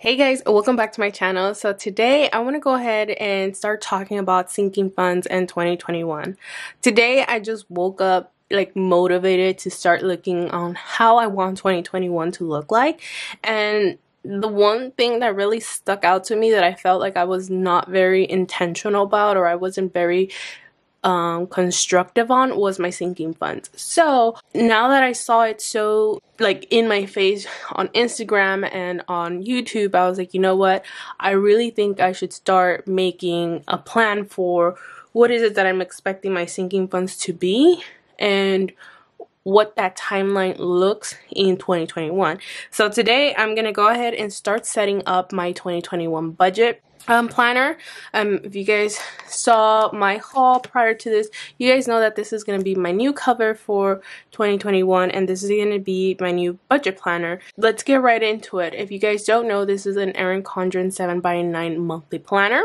Hey guys, welcome back to my channel. So today I want to go ahead and start talking about sinking funds in 2021. Today I just woke up like motivated to start looking on how I want 2021 to look like. And the one thing that really stuck out to me that I felt like I was not very intentional about, or I wasn't very constructive on, was my sinking funds. So now that I saw it so like in my face on Instagram and on YouTube, I was like, you know what, I really think I should start making a plan for what is it that I'm expecting my sinking funds to be and what that timeline looks in 2021. So today I'm gonna go ahead and start setting up my 2021 budget planner. If you guys saw my haul prior to this, you guys know that this is going to be my new cover for 2021, and this is going to be my new budget planner. Let's get right into it. If you guys don't know, this is an Erin Condren 7x9 monthly planner.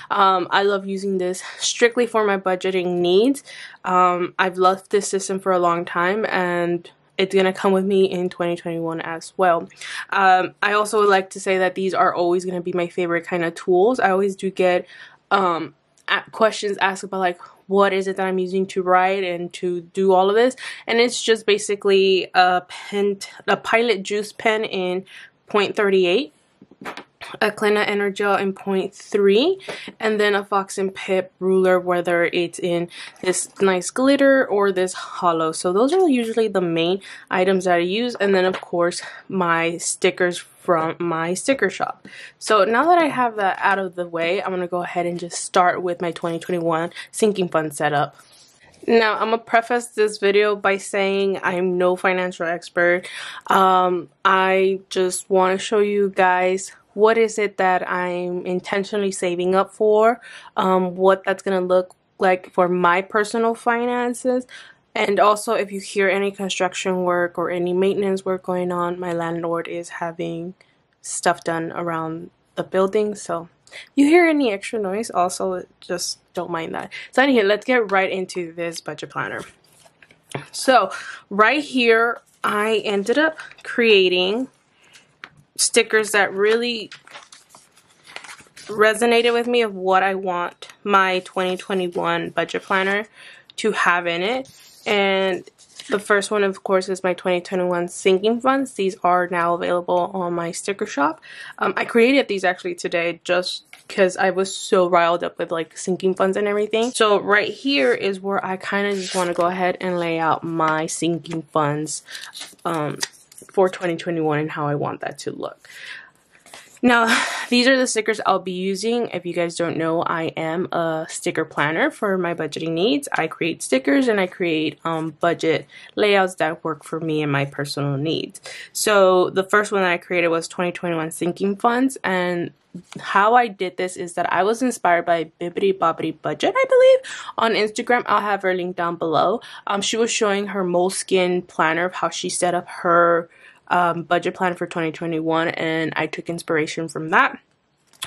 I love using this strictly for my budgeting needs. I've loved this system for a long time, and it's gonna come with me in 2021 as well. I also would like to say that these are always gonna be my favorite kind of tools. I always do get questions asked about like, what is it that I'm using to write and to do all of this, and it's just basically a Pilot Juice pen in 0.38, a Clina Energel in 0.3, and then a Fox and Pip ruler, whether it's in this nice glitter or this hollow. So those are usually the main items that I use, and then of course my stickers from my sticker shop. So now that I have that out of the way, I'm going to go ahead and just start with my 2021 sinking fund setup. Now, I'm gonna preface this video by saying I'm no financial expert. I just want to show you guys what is it that I'm intentionally saving up for, what that's gonna look like for my personal finances. And also, if you hear any construction work or any maintenance work going on, my landlord is having stuff done around the building, so if you hear any extra noise, also just don't mind that. So anyway, let's get right into this budget planner. So right here, I ended up creating stickers that really resonated with me of what I want my 2021 budget planner to have in it. And the first one, of course, is my 2021 sinking funds. These are now available on my sticker shop. I created these actually today just because I was so riled up with like sinking funds and everything. So right here is where I kind of just want to go ahead and lay out my sinking funds for 2021 and how I want that to look. Now, these are the stickers I'll be using. If you guys don't know, I am a sticker planner for my budgeting needs. I create stickers and I create budget layouts that work for me and my personal needs. So the first one that I created was 2021 sinking funds, and how I did this is that I was inspired by Bibbidi Bobbidi Budget, I believe, on Instagram. I'll have her link down below. She was showing her Moleskine planner of how she set up her budget plan for 2021, and I took inspiration from that.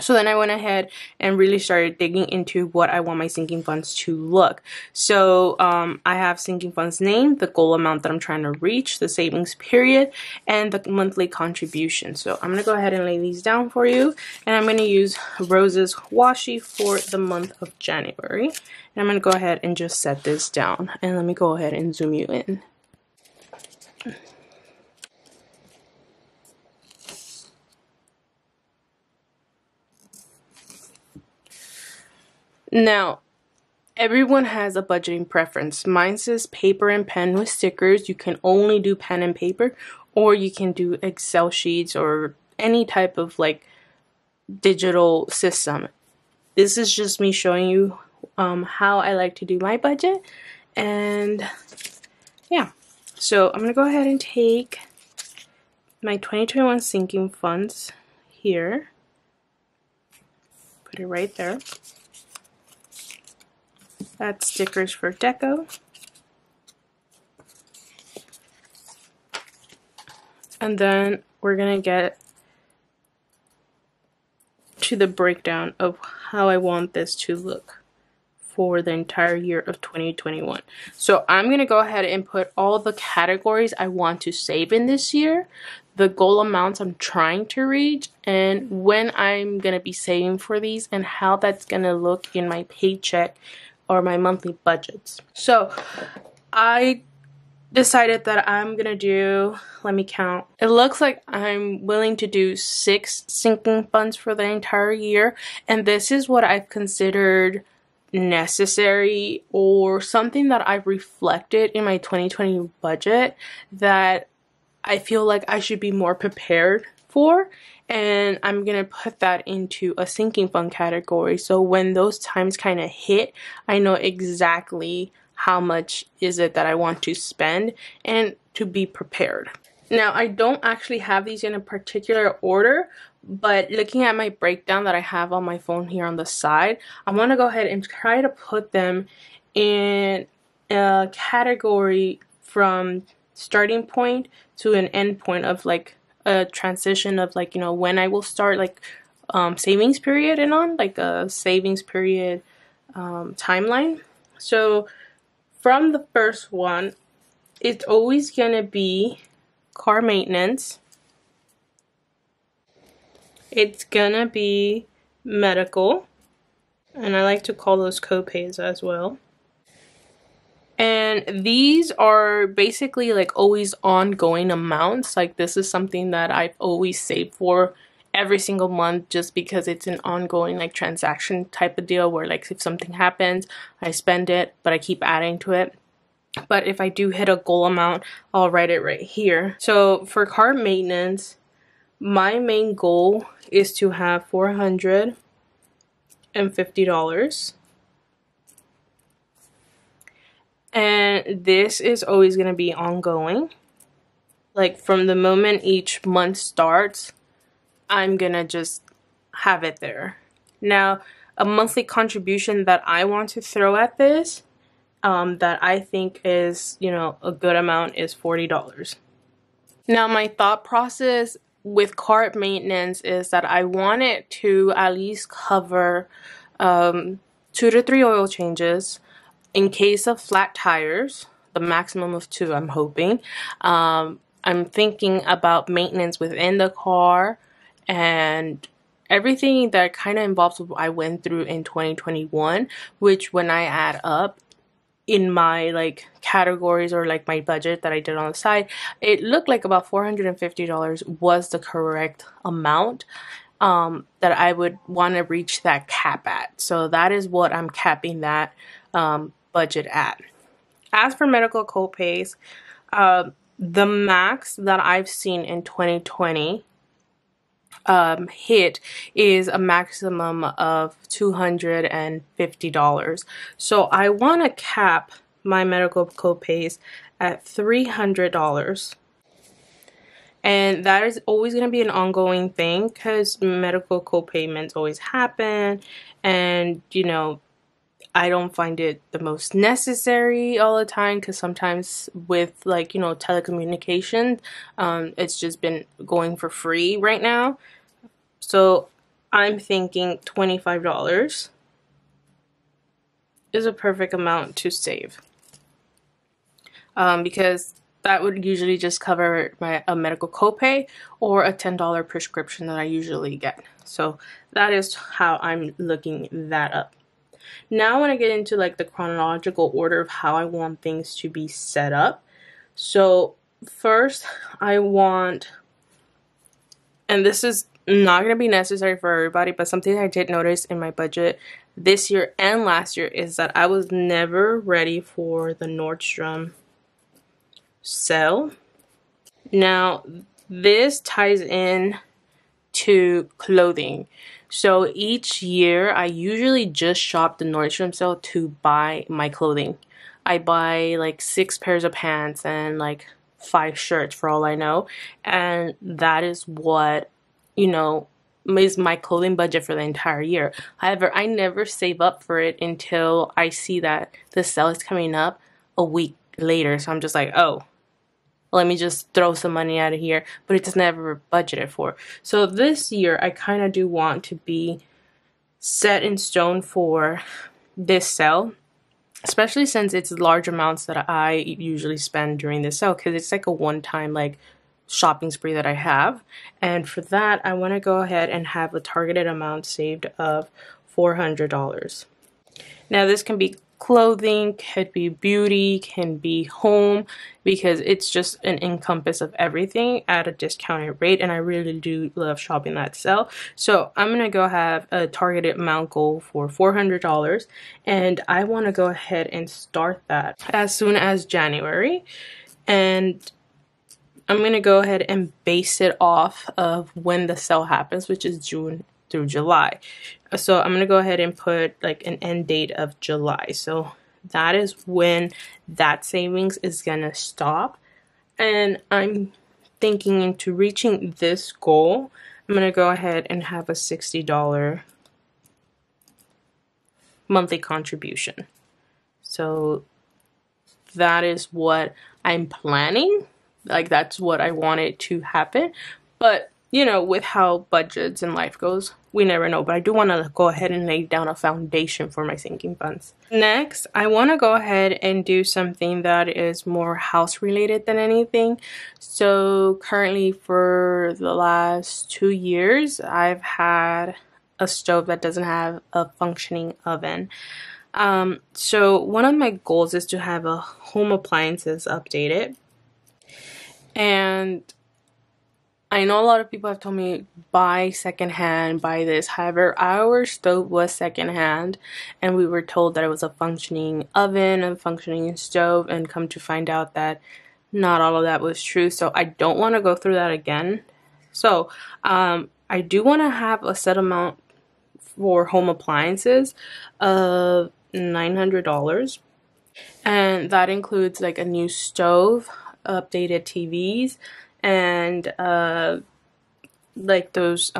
So then I went ahead and really started digging into what I want my sinking funds to look. So I have sinking funds name, the goal amount that I'm trying to reach, the savings period, and the monthly contribution. So I'm going to go ahead and lay these down for you, and I'm going to use Rose's washi for the month of January. And I'm going to go ahead and just set this down, and let me go ahead and zoom you in. Now, everyone has a budgeting preference. Mine says paper and pen with stickers. You can only do pen and paper, or you can do Excel sheets or any type of like digital system. This is just me showing you how I like to do my budget. And yeah, so I'm gonna go ahead and take my 2021 sinking funds here, put it right there. That's stickers for deco. And then we're going to get to the breakdown of how I want this to look for the entire year of 2021. So I'm going to go ahead and put all the categories I want to save in this year, the goal amounts I'm trying to reach, and when I'm going to be saving for these and how that's going to look in my paycheck or my monthly budgets. So I decided that I'm gonna do, let me count, it looks like I'm willing to do 6 sinking funds for the entire year, and this is what I've considered necessary or something that I've reflected in my 2020 budget that I feel like I should be more prepared for, and I'm gonna put that into a sinking fund category, so when those times kind of hit, I know exactly how much is it that I want to spend and to be prepared. Now, I don't actually have these in a particular order, but looking at my breakdown that I have on my phone here on the side, I want to go ahead and try to put them in a category from starting point to an end point of like a transition of like, you know, when I will start like savings period and on like a savings period timeline. So from the first one, it's always gonna be car maintenance. It's gonna be medical, and I like to call those co-pays as well. And these are basically like always ongoing amounts. Like this is something that I've always saved for every single month just because it's an ongoing like transaction type of deal where like if something happens, I spend it, but I keep adding to it. But if I do hit a goal amount, I'll write it right here. So for car maintenance, my main goal is to have $450. And this is always going to be ongoing. Like from the moment each month starts, I'm going to just have it there. Now, a monthly contribution that I want to throw at this, that I think is, you know, a good amount is $40. Now, my thought process with car maintenance is that I want it to at least cover 2 to 3 oil changes. In case of flat tires, the maximum of 2, I'm hoping. I'm thinking about maintenance within the car and everything that kind of involves what I went through in 2021, which when I add up in my like categories or like my budget that I did on the side, it looked like about $450 was the correct amount that I would want to reach that cap at. So that is what I'm capping that budget at. As for medical co-pays, the max that I've seen in 2020 hit is a maximum of $250. So I want to cap my medical co-pays at $300. And that is always going to be an ongoing thing because medical co-payments always happen, and you know, I don't find it the most necessary all the time because sometimes with like, you know, telecommunications, it's just been going for free right now. So I'm thinking $25 is a perfect amount to save, because that would usually just cover a medical copay or a $10 prescription that I usually get. So that is how I'm looking that up. Now I want to get into like the chronological order of how I want things to be set up. So first I want, and this is not going to be necessary for everybody, but something I did notice in my budget this year and last year is that I was never ready for the Nordstrom sale. Now this ties in to clothing. So each year I usually just shop the Nordstrom sale to buy my clothing. I buy like 6 pairs of pants and like 5 shirts for all I know, and that is what, you know, is my clothing budget for the entire year. However, I never save up for it until I see that the sale is coming up a week later. So I'm just like, oh, let me just throw some money out of here, but it's never budgeted for. So this year I kind of do want to be set in stone for this sale, especially since it's large amounts that I usually spend during this sale, because it's like a one-time like shopping spree that I have. And for that, I want to go ahead and have a targeted amount saved of $400. Now this can be clothing, could be beauty, can be home, because it's just an encompass of everything at a discounted rate, and I really do love shopping that sale. So I'm gonna go have a targeted amount goal for $400, and I want to go ahead and start that as soon as January, and I'm gonna go ahead and base it off of when the sale happens, which is June through July. So I'm gonna go ahead and put like an end date of July. So that is when that savings is gonna stop. And I'm thinking into reaching this goal, I'm gonna go ahead and have a $60 monthly contribution. So that is what I'm planning. Like, that's what I want it to happen. But you know, with how budgets and life goes, we never know. But I do want to go ahead and lay down a foundation for my sinking funds. Next, I want to go ahead and do something that is more house related than anything. So currently, for the last 2 years, I've had a stove that doesn't have a functioning oven. So one of my goals is to have a home appliances updated. And I know a lot of people have told me buy secondhand, buy this. However, our stove was secondhand, and we were told that it was a functioning oven and functioning stove, and come to find out that not all of that was true. So I don't want to go through that again. So I do want to have a set amount for home appliances of $900, and that includes like a new stove, updated TVs, and like those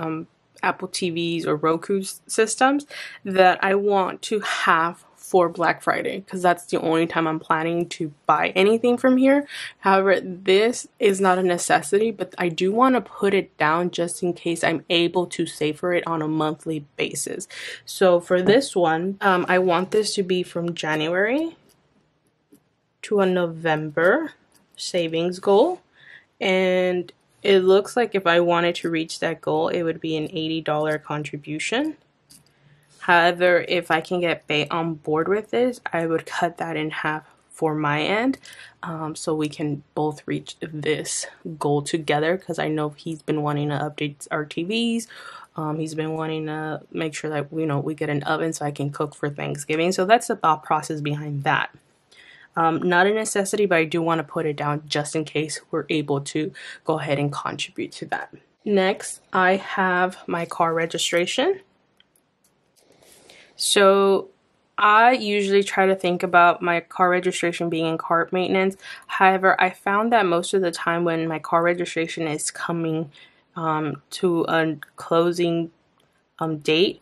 Apple TVs or Roku systems that I want to have for Black Friday, because that's the only time I'm planning to buy anything from here. However, this is not a necessity, but I do want to put it down just in case I'm able to save for it on a monthly basis. So for this one, I want this to be from January to a November savings goal. And it looks like if I wanted to reach that goal, it would be an $80 contribution. However, if I can get Bae on board with this, I would cut that in half for my end, so we can both reach this goal together, because I know he's been wanting to update our TVs. He's been wanting to make sure that, you know, we get an oven so I can cook for Thanksgiving. So that's the thought process behind that. Not a necessity, but I do want to put it down just in case we're able to go ahead and contribute to that. Next, I have my car registration. So I usually try to think about my car registration being in car maintenance. However, I found that most of the time when my car registration is coming to a closing date,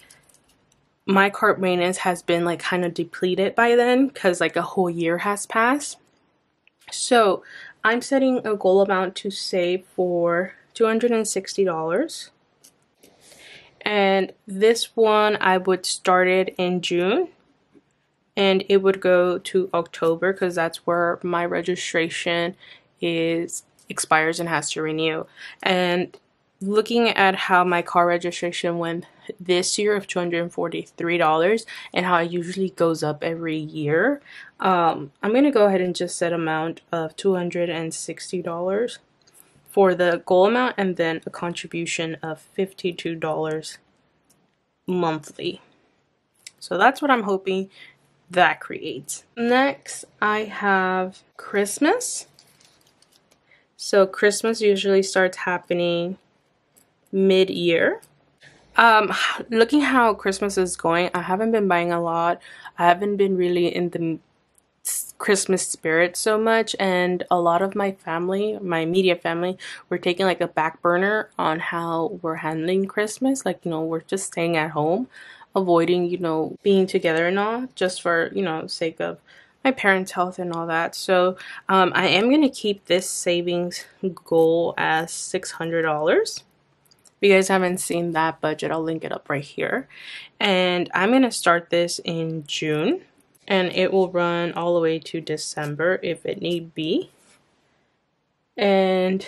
my cart maintenance has been like kind of depleted by then, because like a whole year has passed. So I'm setting a goal amount to save for $260. And this one I would start it in June, and it would go to October, because that's where my registration expires and has to renew. And looking at how my car registration went this year of $243, and how it usually goes up every year, I'm going to go ahead and just set amount of $260 for the goal amount, and then a contribution of $52 monthly. So that's what I'm hoping that creates. Next, I have Christmas. So Christmas usually starts happening mid-year. Looking how Christmas is going, I haven't been buying a lot. I haven't been really in the Christmas spirit so much, and a lot of my family, my immediate family, we're taking like a back burner on how we're handling Christmas. Like, you know, we're just staying at home, avoiding, you know, being together and all, just for, you know, sake of my parents' health and all that. So I am going to keep this savings goal as $600. If you guys haven't seen that budget, I'll link it up right here. And I'm going to start this in June, and it will run all the way to December if it need be. And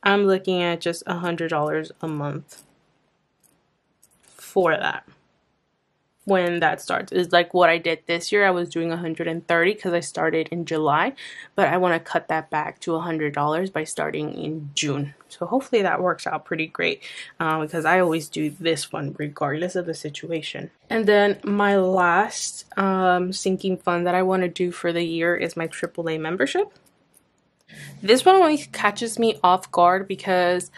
I'm looking at just $100 a month for that. When that starts, is like what I did this year. I was doing $130 because I started in July, but I want to cut that back to $100 by starting in June. So hopefully that works out pretty great, because I always do this one regardless of the situation. And then my last sinking fund that I want to do for the year is my AAA membership. This one always catches me off guard because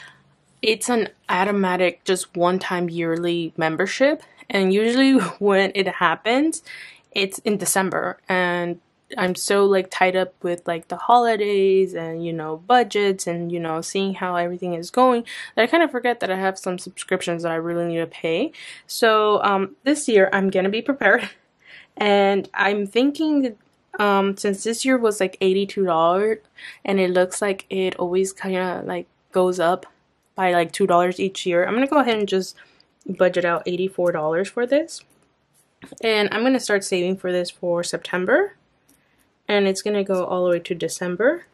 it's an automatic, just one-time yearly membership. And usually when it happens, it's in December. And I'm so like tied up with like the holidays and, you know, budgets and, you know, seeing how everything is going, that I kind of forget that I have some subscriptions that I really need to pay. So this year I'm going to be prepared. And I'm thinking since this year was like $82 and it looks like it always kind of like goes up by like $2 each year, I'm going to go ahead and just budget out $84 for this. And I'm going to start saving for this for September. And it's going to go all the way to December.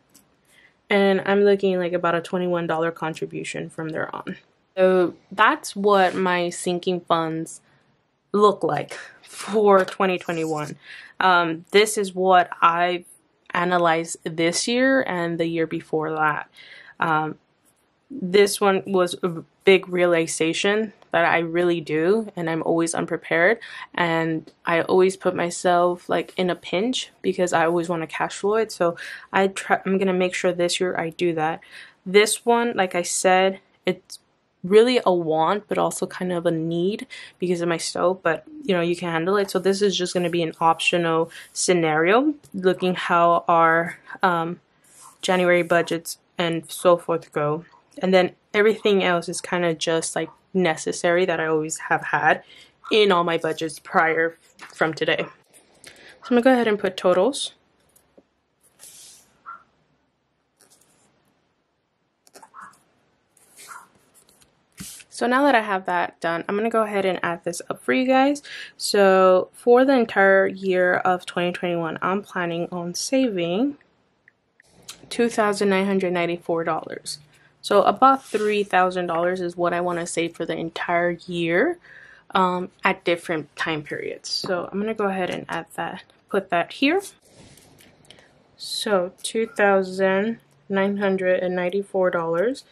And I'm looking like about a $21 contribution from there on. So that's what my sinking funds look like for 2021. This is what I've analyzed this year and the year before that. This one was a big realization that I really do, and I'm always unprepared, and I always put myself like in a pinch because I always want to cash flow it. So I'm gonna make sure this year I do that. This one, like I said, it's really a want but also kind of a need because of my stove, but you know, you can handle it. So this is just going to be an optional scenario, looking how our January budgets and so forth go, and then everything else is kind of just like necessary that I always have had in all my budgets prior from today. So I'm gonna go ahead and put totals. So now that I have that done, I'm going to go ahead and add this up for you guys. So for the entire year of 2021, I'm planning on saving $2,994. So about $3,000 is what I want to save for the entire year at different time periods. So I'm going to go ahead and add that, put that here. So $2,994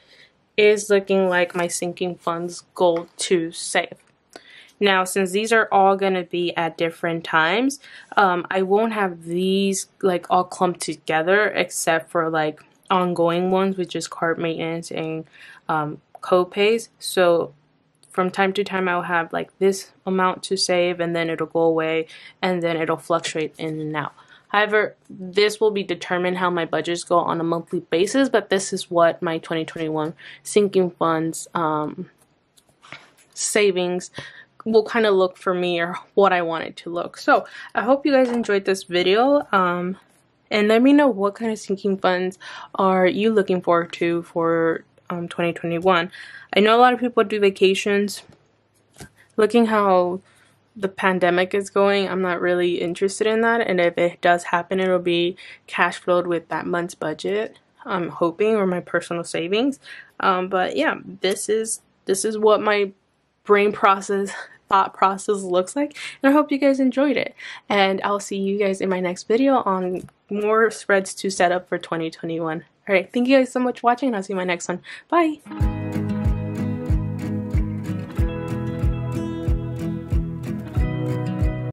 is looking like my sinking funds goal to save. Now, since these are all going to be at different times, I won't have these like all clumped together except for like ongoing ones, which is card maintenance and co-pays. So from time to time, I'll have like this amount to save, and then it'll go away, and then it'll fluctuate in and out. However, this will be determined how my budgets go on a monthly basis, but this is what my 2021 sinking funds savings will kind of look for me, or what I want it to look. So I hope you guys enjoyed this video, and let me know what kind of sinking funds are you looking forward to for 2021. I know a lot of people do vacations. Looking how the pandemic is going, I'm not really interested in that, and if it does happen, it'll be cash flowed with that month's budget, I'm hoping, or my personal savings. But yeah, this is what my thought process looks like, and I hope you guys enjoyed it, and I'll see you guys in my next video on more spreads to set up for 2021. Alright, thank you guys so much for watching, and I'll see you in my next one. Bye!